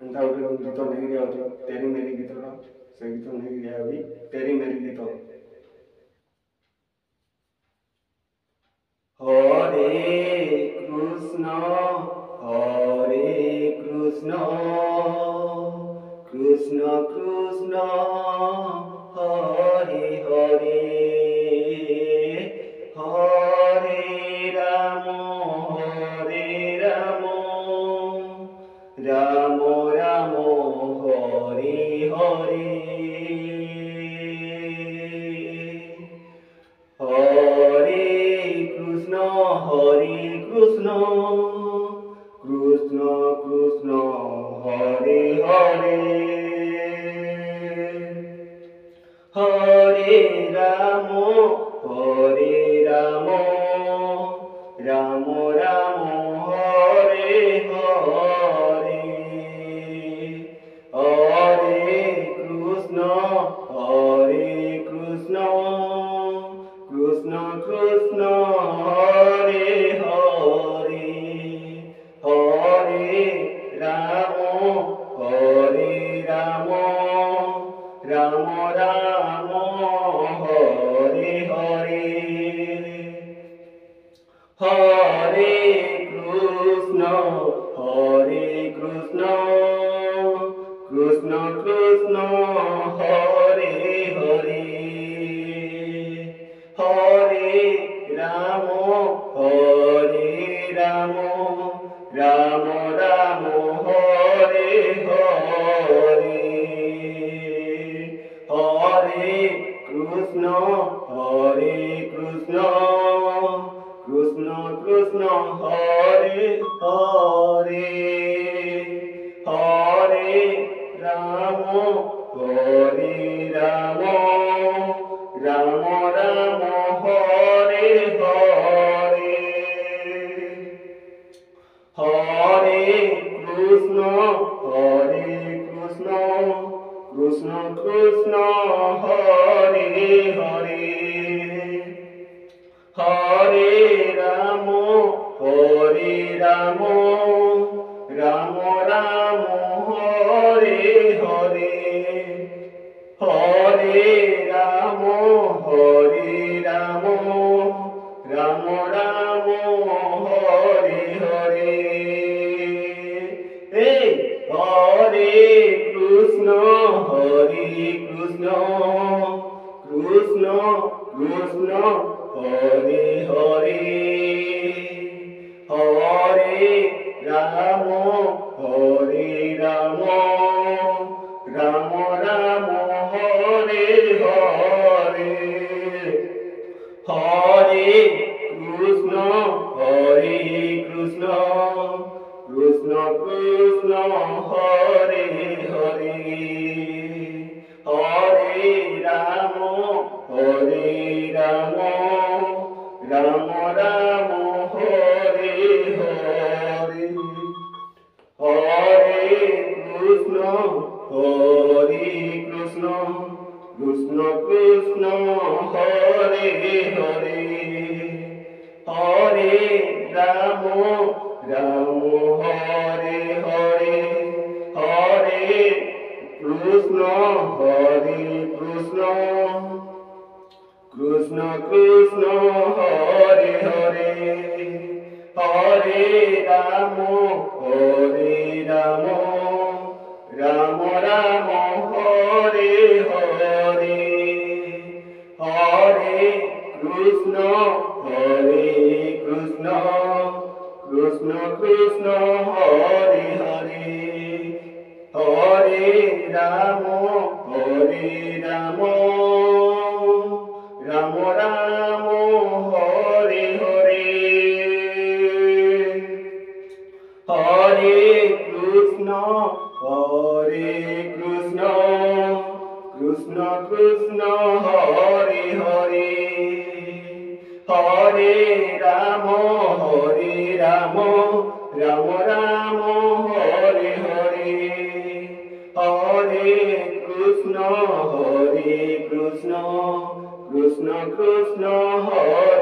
ଏନ୍ତା ଗୋଟେ ଗୀତ ନେଇକି ଯାଉଛୁ ତେରି ମେରି ଗୀତଟା ସେ ଗୀତ ନେଇକି ଯାବି ତେରି ମେରି ଗୀତ। ହରେ କୃଷ୍ଣ କୃଷ୍ଣ କୃଷ୍ଣ ହରେ ହରେ ହରେ ରାମ ରାମ ରାମ ହରେ ହରେ হরে কৃষ্ণ কৃষ্ণ কৃষ্ণ হরে হরে হরে রাম রাম রাম হরে হরে হরে কৃষ্ণ কৃষ্ণ কৃষ্ণ হরে হরে হরে রাম রাম রাম হরে হরে হরে কৃষ্ণ কৃষ্ণ কৃষ্ণ হরে হরে হরে রাম রাম রাম হরে হরে হরে কৃষ্ণ কৃষ্ণ কৃষ্ণ হরে হরে হরে রাম রাম রাম হরে হরে হরে কৃষ্ণ কৃষ্ণ হরে হরে হরে রাম রাম রাম হরে হরে হরে রাম রাম রাম হরে হরে হরে কৃষ্ণ কৃষ্ণ কৃষ্ণ হরে হরে হরে রাম রাম রাম হরে হরে হরে কৃষ্ণ কৃষ্ণ কৃষ্ণ হরে হরে হরে রাম রাম রাম হরে হরে হরে কৃষ্ণ কৃষ্ণ কৃষ্ণ হরে হরে হরে রাম হরে হরে হরে কৃষ্ণ কৃষ্ণ কৃষ্ণ হরে হরে হরে রাম রাম রাম হরে হরে হরে কৃষ্ণ কৃষ্ণ কৃষ্ণ হরে হরে হরে রাম রাম রাম হরে হরে হরে কৃষ্ণ কৃষ্ণ কৃষ্ণ হরে হরে হরে রাম রাম রাম হরে হরে হরে কৃষ্ণ কৃষ্ণ কৃষ্ণ হরে